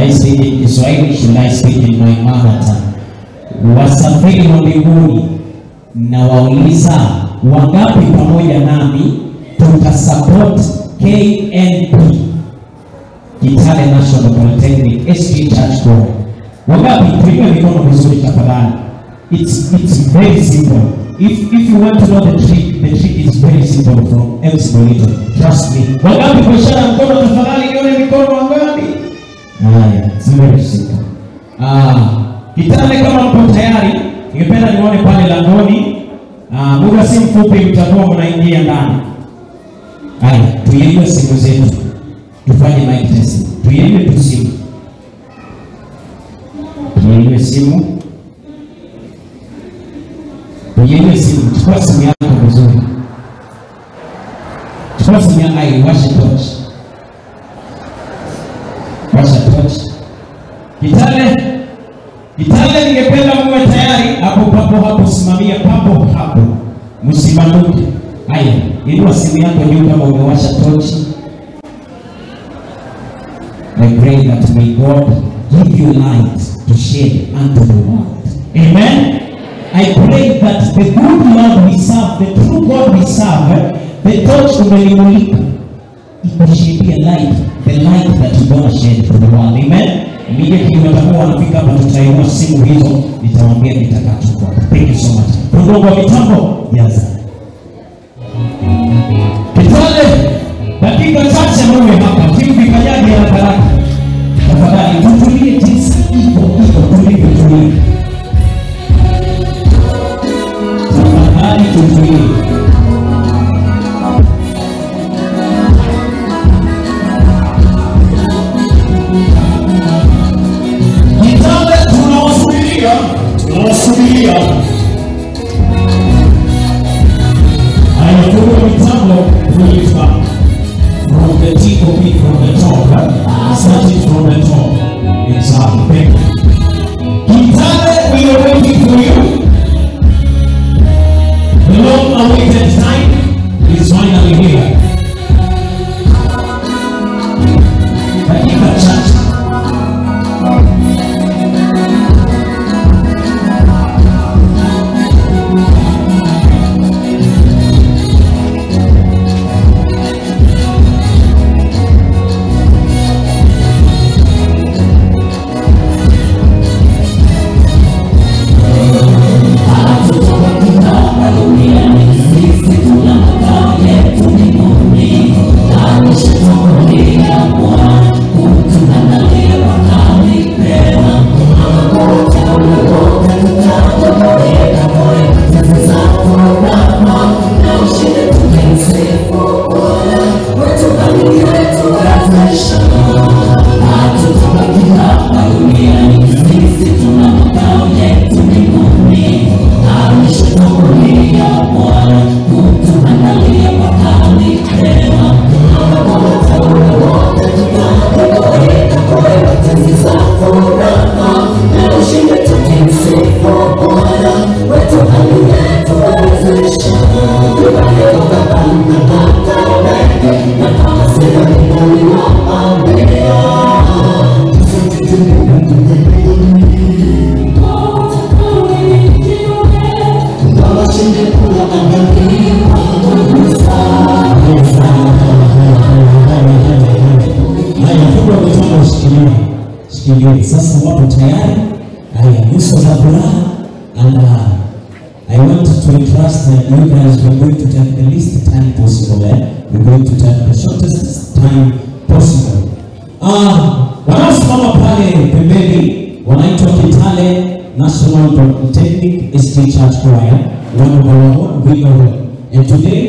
I speak in Kiswahili? Should I speak in my mother tongue? Wasafiri wa mbinguni, na wauliza wangapi pamoja nami tutasupport KNP, Kitale National Polytechnic SG Church Choir? Wangapi? Tuinue mikono vizuri tafadhali. It's very simple. If you want to know the trick is very simple from MC Bolito. Trust me. Wangapi kwa ishara mkono tafadhali, nione mikono wangapi? Haya, it's very simple. Kitale, kama mko tayari, ningependa nione pale langoni. Muda si mfupi mtakuwa mnaingia ndani. Haya, tuinue simu zetu. Tufanye mic test. Tuinue tu simu. Tuinue simu. Tuinue simu. Chukua simu yako vizuri. Chukua simu yako, washa torch. Washa torch. Kitale, ningependa muwe tayari. Hapo simamia papo hapo. Msibanduke. Haya, inua simu yako juu kama umewasha torch. I pray that may God give you light to share unto the world. Amen. I pray that the good Lord we serve, the true God we serve, the torch umelimulika, ikushibia light, the light that you gonna share to the world. Amen. Immediately watakuwa wanafika hapa, tutainua simu hizo, nitawaambia kitakachokuwa. Thank you so much. Mungu wa mitambo, yes. Kitale, dakika chache muwe hapa. Timu vipajaji ya haraka. Tafadhali tutulie jinsi tutulie. Tafadhali tutulie. Kitale, tunawasubiria. I follow mitambo kulipa. From the TOP, from the top, starting from the top. Exactly. Kitale, we are waiting for you. The long-awaited time is finally here. Dakika chache. Sasa wapo tayari. Haya, nyuso za furaha. And I want to entrust that you guys are going to take the least time possible. We're going to take the shortest time possible. Wanaosimama pale pembeni wanaitwa Kitale National Polytechnic SG Church Choir, one of our own winner. And today,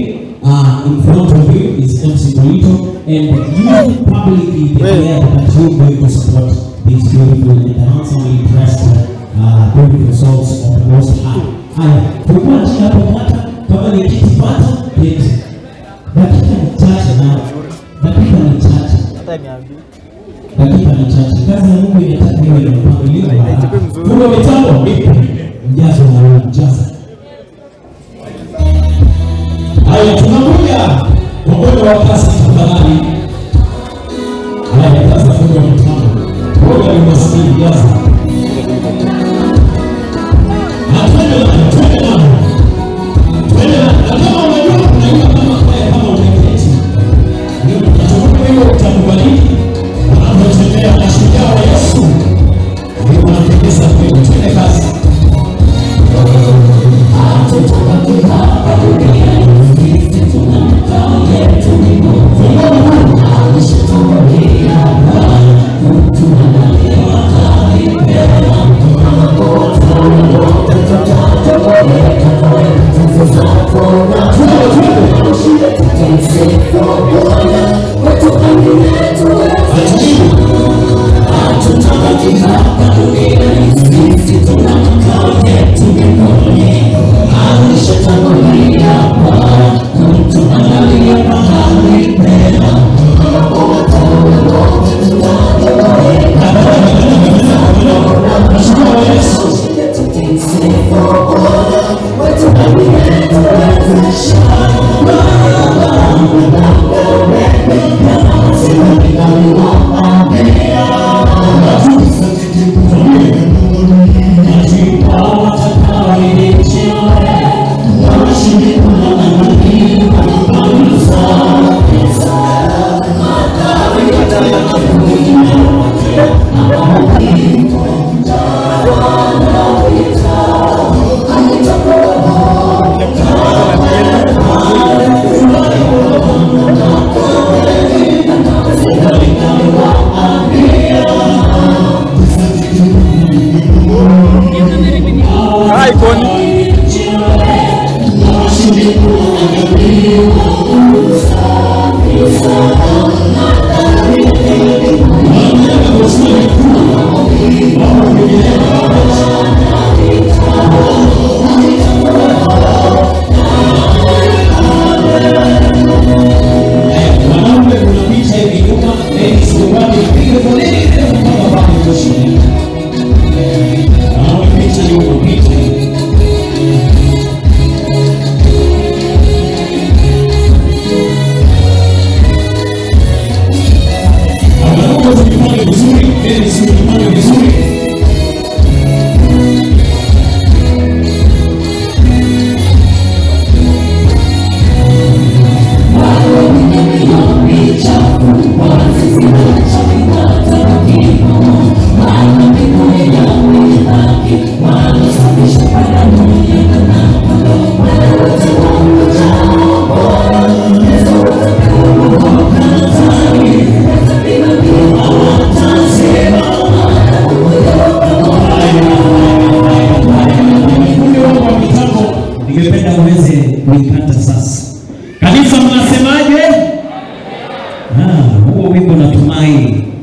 in front of you is MC Bolito, and you publicly declare that you're going to support these beautiful and handsomely dressed beautiful souls of the Most High. Haya, tulikuwa chini hapo hata kama ni kiti pata kiti. Dakika ni chache na dakika ni chache. Hata niambi. Dakika ni chache. Kazi ya Mungu inataka iwe na mpangilio. Mungu mitambo mjazo na mjazo. Haya, tunakuja mkono wa kasi tafadhali. Haya, sasa funga mitambo.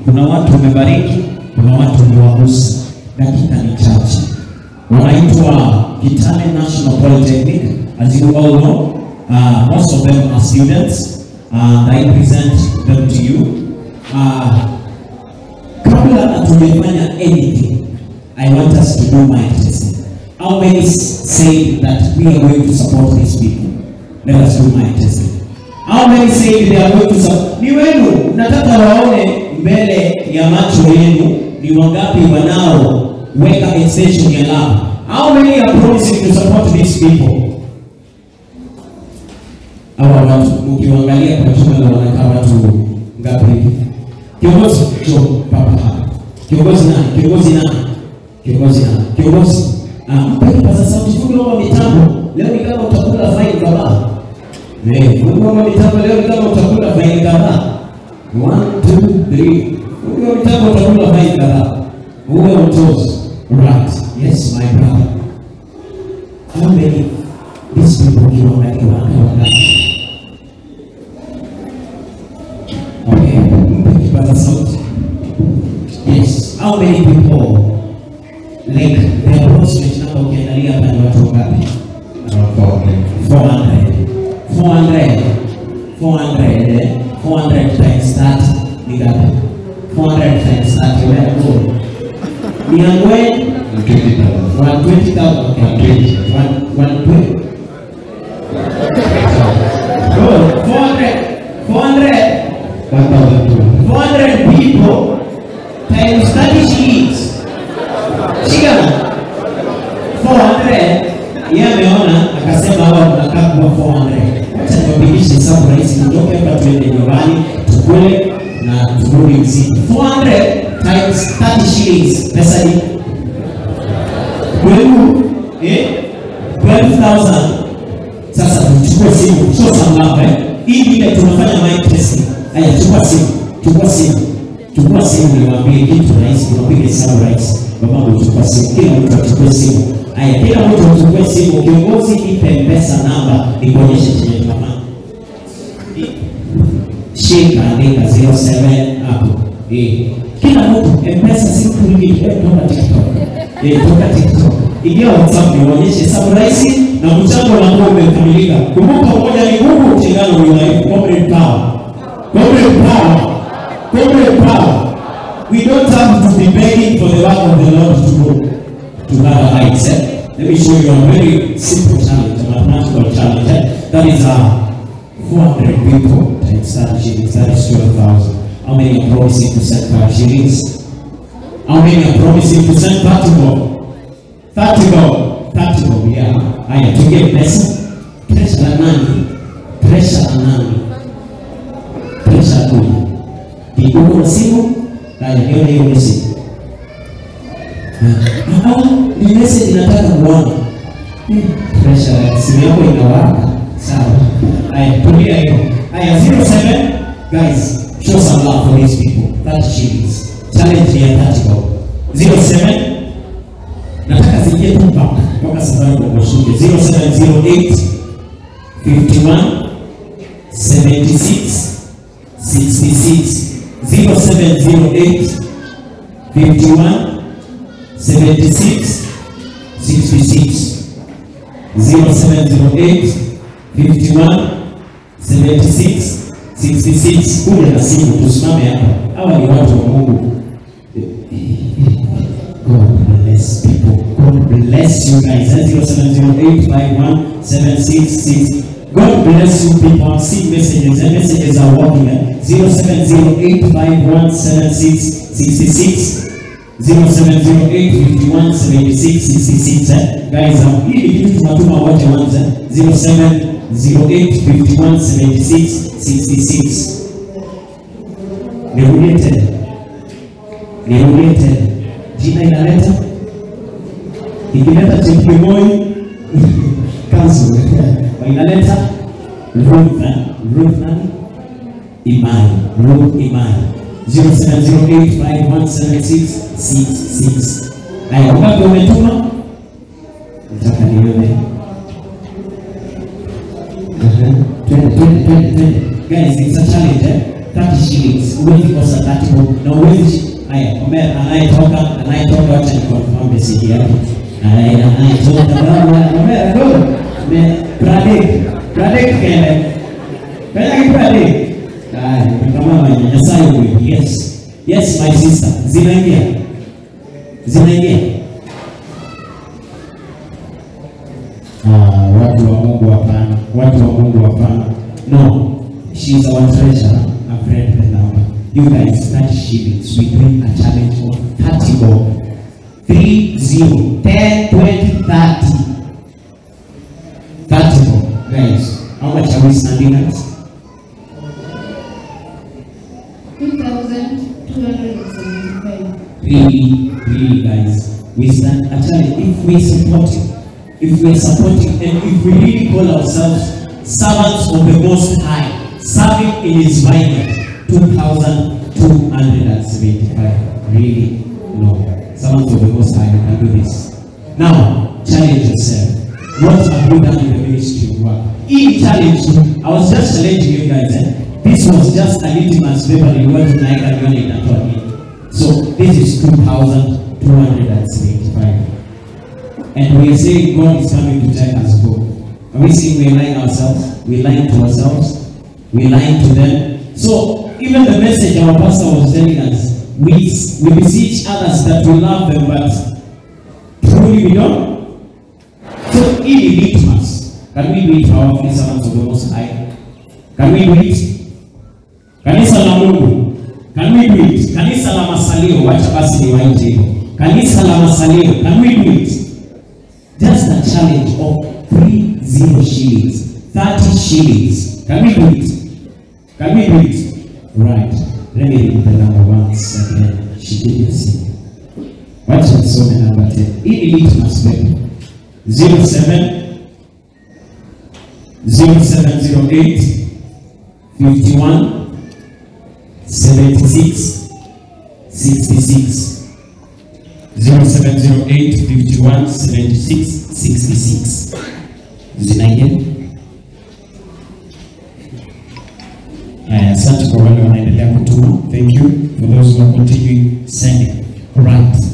Kuna watu wamebariki, kuna watu wamewagusa. Dakika ni chache. Wanaitwa Kitale National Polytechnic. As you all know, most of them are students, and I present them to you. Kabla hatujafanya anything, I want us to do my testing. How many say that we are going to support these people? Let us do my testing. How many say they are going to support? Ni wenu, nataka waone mbele ya macho yenu ni wangapi wanao weka extension ya love. How many are promising to support these people? Hawa watu ukiangalia kwa chuma wanakaa watu ngapi? Kiongozi papa hapa. Kiongozi mpe kipaza sauti fungu wa mitambo. Leo ni kama utakula faini kadhaa. Fungu wa mitambo leo ni kama utakula faini kadhaa. 1, 2, 3. Fungu wa mitambo utakula faini kadhaa. Uwe mtozo. Right. Yes, my brother. How many these people you are like okay, mpe kipaza sauti. Yes. How many people like the approximate number ukiangalia hapa ni watu ngapi? 400 times that ni ngapi? 400 times that where go? Ni angwe 120,000. Okay. 120. Good. 400 people times 30 shillings. Shika 400. Yeye ameona akasema hawa tunakaa kwa 400. Acha niwapigishe hesabu rahisi, nitoke hapa tuende nyumbani tukule na turudi mzima. 400 times 30 shillings pesa ni 12,000. Sasa tuchukue simu, sio sangapi ili ile tunafanya mic testing. Haya, chukua simu niwaambie kitu rahisi, niwapigie hesabu rahisi. Baba chukua simu, kila mtu achukue simu. Haya, kila mtu uchukue simu. Kiongozi, nipe pesa namba nikuonyeshe chenye tunafanya. Shika andika 07 hapo. Kila mtu M-Pesa simu tuliki toka TikTok. Toka TikTok. Ingia WhatsApp nionyeshe sababu rahisi na mchango wa Mungu umekamilika. Kumbuka moja ni Mungu, utengano ni life. Corporate power. Corporate power. Corporate power. We don't have to be begging for the work of the Lord to go to other heights. Let me show you a very simple challenge, a mathematical challenge. That is 400 people times 30 shillings. That is 12,000. How many are promising to send 5 shillings? How many are promising to send 30 more? 30 more. 30 more. Yeah. Haya, tuingie pesa. Pressure la nani? Pressure la nani? Pressure kuni. Kikuko na simu. Haya, hiyo message. Ni message nataka kuona. Pressure simu yako inawaka. Sawa. Haya, tulia hiyo. Haya, 07 guys, show some love for these people. 30 shillings. Challenge ya 30 bob. 07 nataka zingie tu mpaka safari kwa kushuke. 0708 51 76 66. 0708 51 76 66. 0708 51 76 66. Kule na simu tusimame hapa. Hawa ni watu wa Mungu. God bless people. God bless you guys. 0708 51 76 God bless you people. See messages. The messages are working. 0708 51 76 66. 0708 51 76 66. Guys, hii kitu tunatuma wote wanza. 0708 51 76 66. Nirudie tena. Jina inaleta. Ikileta Chepkemoi cancel. Inaleta Ruth Imani. 0708 51 76 66. Haya, ngapi umetuma? Nataka nione. 20. Guys, it's a challenge. 30 shillings. Uwezi kosa 30 na uwezi. Haya, anayetoka wacha ni confirm message yake. Anayetoka Omera go. Pradik kende. Pradik. Kama manyanyasa hivi. Yes my sister. Zinaingia. Watu wa Mungu hapana. No. She's our treasurer, a friend the number. You guys, 30 shillings. We doing a challenge of 30 bob. 30, 10, 20, 30. 30 bob. Guys, how much are we standing at? 2,275. Really guys. We stand a challenge if we support it. If we are supporting and if we really call ourselves servants of the Most High, serving in His vineyard. 2,275. Really? No. Servants of the Most High can do this. Now, challenge yourself. What have you done in the ministry work? In challenge, I was just challenging you guys. This was just a litmus paper you went to like and you so this is 2,275. And we are saying God is coming to take us home. Are we saying we're lying ourselves? We're lying to ourselves? We're lying to them? So, even the message our pastor was telling us, we beseech others that we love them, but truly we don't. So, in litmus, can we do it for our servants of the Most High? Can we do it? Kanisa la Mungu. Can we do it? Kanisa la Masalio, wacha basi ni waite. Kanisa la Masalio, can we do it? Just a challenge of 30 shillings, 30 shillings. Can we do it? Can we do it? Right. Let me read the number once again. She did it. Watch it, so number 10. In litmus paper. 0708 51 76 66. 0708 51 76 66. Zinaingia. Asante kwa wale wanaendelea kutuma. Thank you for those who are continuing sending. Right.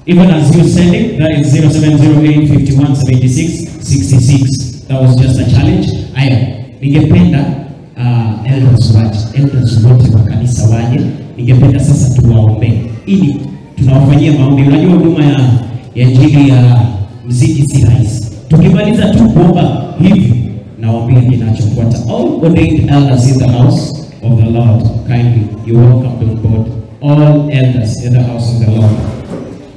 Even as you sending, that is 0708 51 76 66. That was just a challenge. Aya, ningependa elders wote wa kanisa waje. Ningependa sasa tuwaombe ili tunawafanyia maombi. Unajua huduma ya injili ya muziki si rahisi. Tukimaliza tu kuomba hivi nawaambia kinachofuata. All ordained elders in the house of the Lord, kindly you welcome on board. All elders in the house of the Lord.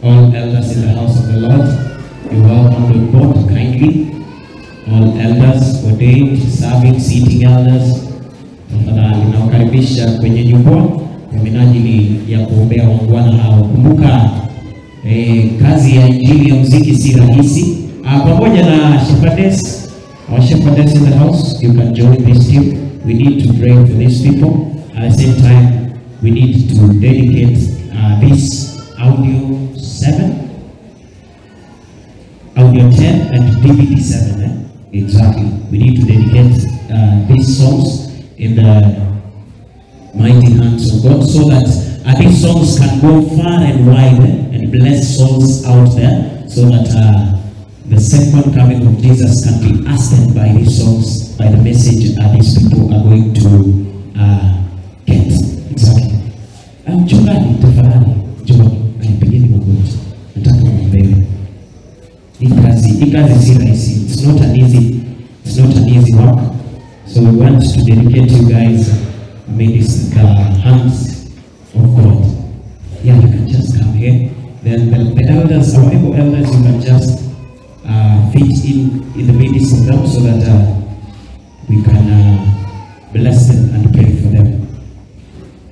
All elders in the house of the Lord, you welcome on board kindly. All elders ordained, serving, seating elders, tafadhali nawakaribisha kwenye jukwaa kwa minajili ya kuombea wangwana hao. Kumbuka kazi ya injili ya muziki si rahisi. Pamoja na shepherdess, our shepherdess in the house, you can join this team. We need to pray for these people. At the same time, we need to dedicate this audio 7, audio 10 and DVD 7. Exactly. We need to dedicate these songs in the mighty hands of God, so that these songs can go far and wide and bless souls out there, so that the second coming of Jesus can be hastened by these songs, by the message these people are going to get. Exactly. Mchungaji, tafadhali njoo anipigeni magoti. Nataka muombe. Hii kazi si rahisi. It's not an easy work. So we want to dedicate you guys. May this the hands of God. Yeah, you can just come here. Then the elders, our able elders, you can just fit in the midst of them, so that we can bless them and pray for them.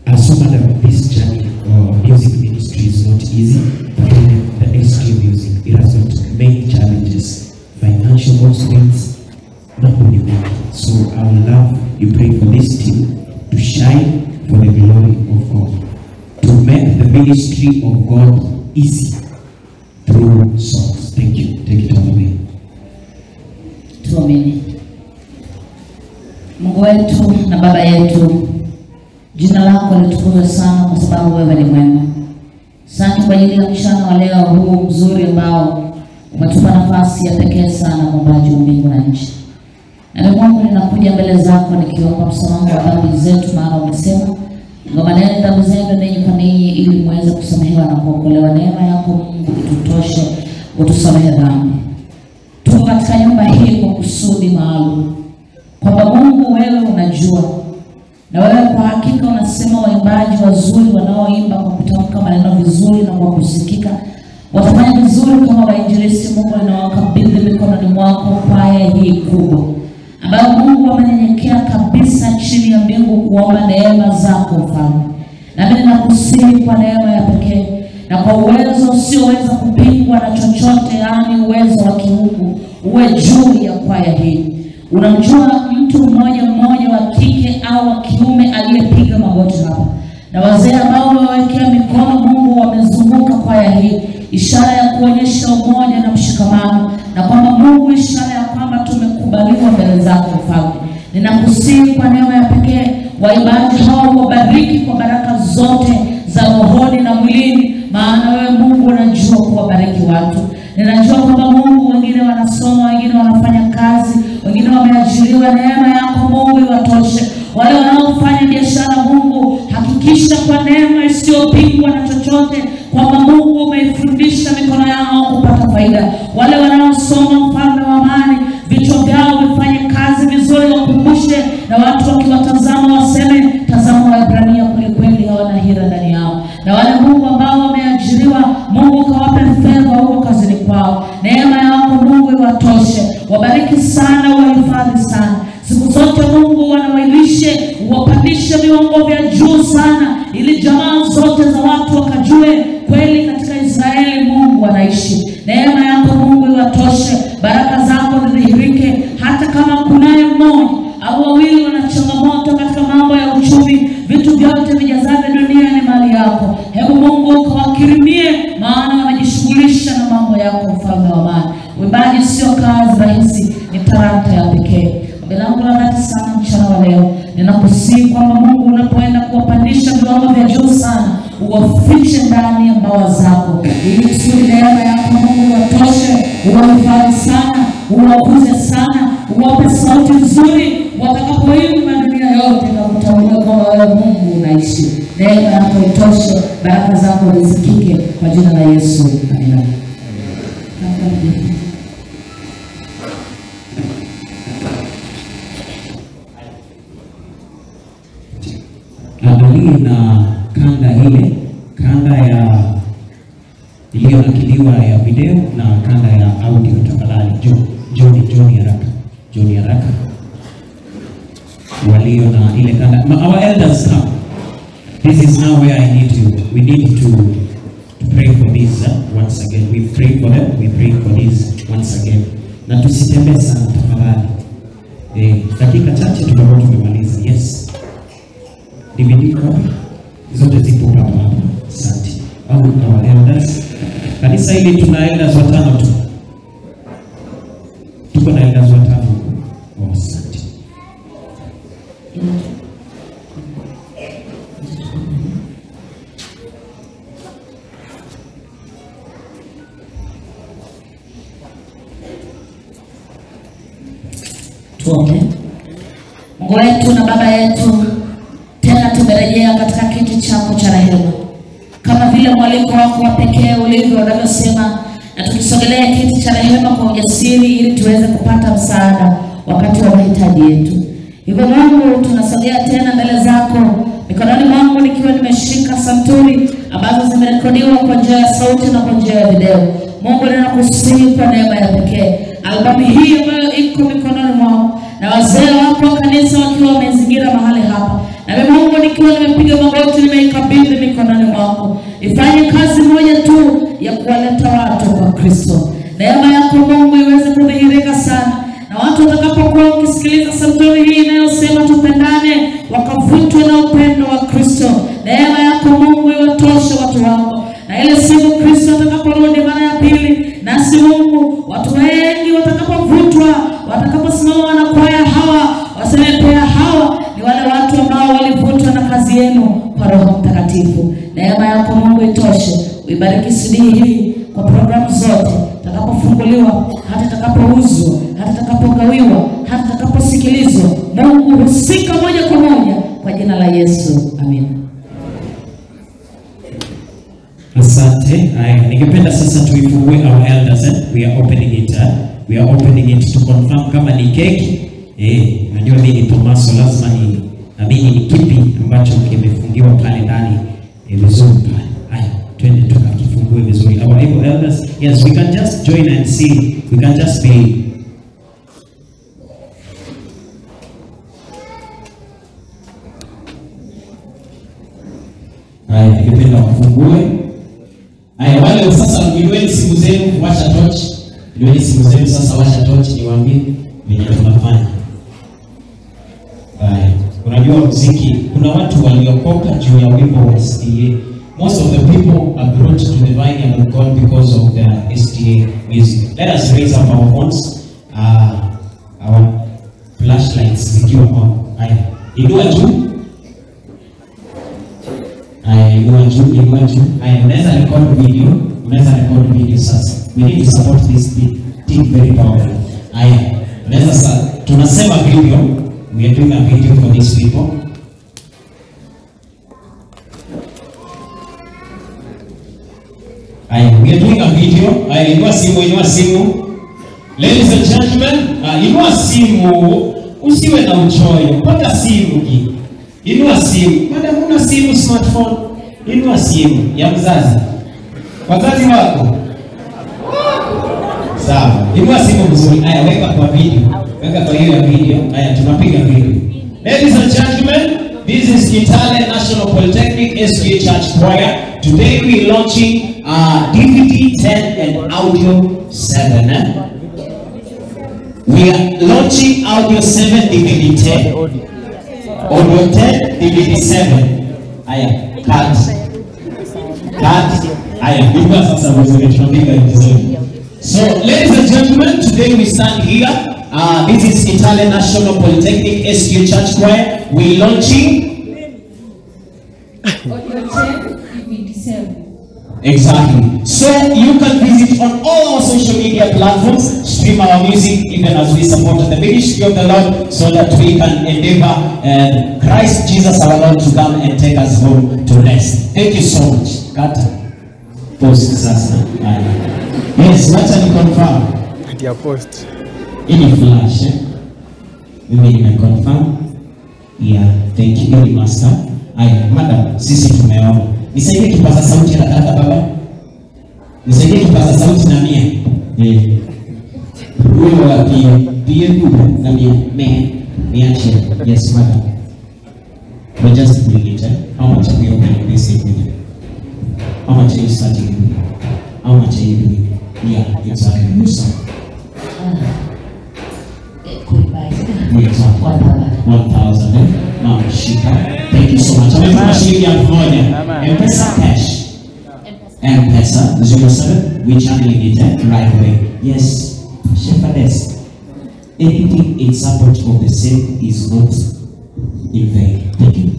As so much this journey of music ministry is not easy, but in the ST music, it has got many challenges, financial constraints, not only that. So I would love you pray for this team to shine for the glory of God, to make the ministry of God easy through songs. Thank you. Take it away. Tuamini. Mungu wetu na Baba yetu, jina lako litukuzwe sana kwa sababu wewe ni mwema. Asante kwa ajili ya mchana wa leo huu mzuri ambao umetupa nafasi ya pekee sana, Muumbaji wa mbingu na nchi. Na Mungu, ninakuja mbele zako nikiomba msamaha wa dhambi zetu, maana umesema ngomaneni dhambi zenu ninyi kwa ninyi, ili muweze kusamehewa na kuokolewa. Neema yako Mungu itutoshe utusamehe dhambi. Tuko katika nyumba hii kwa kusudi maalum, kwamba Mungu wewe unajua, na wewe kwa hakika unasema waimbaji wazuri wanaoimba kwa kutamka maneno vizuri na kwa kusikika watafanya vizuri kama wainjilisti. Mungu, ninawakabidhi mikononi mwako kwaya hii kubwa ambayo Mungu wamenyenyekea kabisa chini ya mbingu kuomba neema zako Mfalme. Na mimi nakusihi kwa neema ya pekee na kwa uwezo usioweza kupingwa na chochote, yaani uwezo wa kiungu, uwe juu ya kwaya hii. Unamjua mtu mmoja mmoja wa kike au wa kiume aliyepiga magoti hapa, na wazee ambao wamewekea mikono Mungu wamezunguka kwaya hii, ishara ya kuonyesha umoja na mshikamano, na kwamba Mungu, ishara ya kwamba tumekubaliwa mbele zako Mfalme. Ninakusihi kwa neema ya pekee waimbaji hao wabariki kwa baraka zote za rohoni na mwilini, maana wewe Mungu unajua kuwabariki watu. Ninajua kwamba Mungu, wengine wanasoma, wengine wanafanya kazi, wengine wameajiriwa. Neema yako Mungu iwatoshe. Wale wanaofanya biashara Mungu, hakikisha kwa neema isiyopingwa na chochote kwamba Mungu umeifundisha mikono yao kupata faida. Wale wanaosoma, Mfalme wa amani, vichwa vyao vifanye kazi vizuri, wakumbushe, na watu wakiwatazama waseme, tazama Waebrania kweli kweli hawana hila ndani yao. Na wale Mungu ambao wameajiriwa, Mungu kawape fedha huko kazini kwao. Neema yako Mungu iwatoshe. Wabariki sana, wahifadhi sana. Siku zote Mungu wanawailishe, wapandishe viwango vya juu sana, ili jamaa zote za watu wakajue kweli katika Israeli Mungu anaishi. Neema yako Mungu iwatoshe. Baraka zako zidhihirike, hata kama kunaye mmoja au wawili wana changamoto katika mambo ya uchumi, vitu vyote vijazavyo dunia ni mali yako. Hebu Mungu ukawakirimie, maana wanajishughulisha na mambo yako, mfalme wa amani. Uimbaji sio kazi rahisi, ni talanta ya pekee. Ombi langu la dhati sana mchana wa leo, ninakusihi kwamba Mungu unapoenda kuwapandisha viwango vya juu sana, uwafiche ndani ya mbawa zako, ili kusudi neema yako Mungu watoshe, uwahifadhi sana, uwakuze sana, uwape sauti nzuri watakapoimba dunia yote na kutambua kwamba wewe Mungu unaishi. Neema yako itoshe, baraka zako zisikike kwa jina la Yesu. Amina. Angalia na kanda ya iliyonakiliwa ya video na kanda ya audio tafadhali. John haraka. Walio na ile kanda. Our elders come. This is now where we need to pray for this once again. We pray for them. We pray for this once again. Na tusitembee sana tafadhali. Dakika chache tutakuwa tumemaliza. Yes. DVD zote zipo hapa. Asante. Our elders. Kanisa hili tuna elders watano tu. Tuko na elders watano. Asante. Tuombe. Mungu wetu na Baba yetu, tena tumerejea katika kiti chako cha rehema. Kama vile mwaliko wako wa pekee ulivyo unavyosema, na tukisogelea kiti cha rehema kwa ujasiri ili tuweze kupata msaada wakati wa mahitaji yetu. Hivyo Mungu, tunasogea tena mbele zako, mikononi mwangu nikiwa nimeshika santuri ambazo zimerekodiwa kwa njia ya sauti na kwa njia ya video. Mungu, ninakusihi kwa neema ya pekee, albamu hii ambayo iko mikononi mwako na wazee wako wa kanisa wakiwa wamezingira mahali hapa, na Mungu nikiwa nimepiga magoti nimeikabidhi mikononi mwako, ifanye kazi moja tu ya kuwaleta watu kwa Kristo. Neema yako Mungu iweze kudhihirika sana, na watu watakapokuwa wakisikiliza santuri hii inayosema tupendane, wakavutwe na upendo wa Kristo. Neema yako Mungu iwatoshe watu wako, na ile siku Kristo atakaporudi mara ya pili, nasi Mungu watu wengi watakapovutwa, watakaposimama na kwaya hawa waseme pia hawa ni wale watu ambao walivutwa na kazi yenu kwa Roho Mtakatifu. Neema yako Mungu itoshe. Uibariki CD hii kwa programu zote, takapofunguliwa, hata takapouzwa, hata takapogawiwa, hata takaposikilizwa. Mungu husika moja kwa moja kwa jina la Yesu. Amina. Asante. Ningependa sasa tuifungue our elders. We are opening it to confirm kama ni keki. Najua mimi ni Tomaso, lazima naamini ni kipi ambacho kimefungiwa pale ndani vizuri pale. Haya, twende tukakifungue vizuri. Our elders, yes, we can just join and see. We can just be ningependa wafungue. Wale sasa niweni simu zenu, washa torch. Niweni simu zenu sasa, washa torch niwaambie vile tunafanya. Unajua muziki, kuna watu waliokoka juu ya wimbo wa SDA. Most of the people are brought to the vine of God because of the SDA music. Let us raise up our phones, our flashlights zikiwa on. Inua juu. Inua juu. Unaweza record video sasa. We need to support this team very powerful. Unaweza sasa tunasema video. We are doing a video for these people. We are doing a video. Inua simu. Ladies and gentlemen, inua simu. Usiwe na uchoyo. Pata simu hii. Inua simu. Madam una simu smartphone. Inua simu ya mzazi. Wazazi wako. Sawa. Inua simu vizuri. Weka kwa video. Weka kwa hiyo video. Tunapiga video. Ladies and gentlemen, this is Kitale National Polytechnic SDA Church Choir. Today we are launching DVD 10 and audio 7. We are launching audio 7, DVD 10. Audio 10, DVD 7. Aya, cut. Aya, ilikuwa sasa vizuri, tunapiga vizuri. So, ladies and gentlemen, today we stand here. This is Italian National Polytechnic SQ Church Choir. We launching. Exactly. So you can visit on all our social media platforms, stream our music, even as we support the ministry of the Lord, so that we can endeavor Christ Jesus our Lord to come and take us home to rest. Thank you so much. Kata. Post sasa. Yes, wacha ni confirm. Atia post. Ini flash. Mimi nime confirm. Yeah, thank you very master. Aya, madam, sisi tumeona. Nisaidie kipaza sauti haraka baba. Nisaidie kipaza sauti na mia. Wewe wapi? Pia huko na mia. Niache. Yes, madam. We just bring it. How much are we opening this evening? How much are you starting? How much are you doing? Yeah, exactly. You saw. Exactly. 1,000. Mom, shika. Thank you so much. Amefanya shilingi 1,000. M-Pesa cash. M-Pesa 07. We channeling it right away. Yes. Shepherdess. Anything in support of the same is not in vain. Thank you.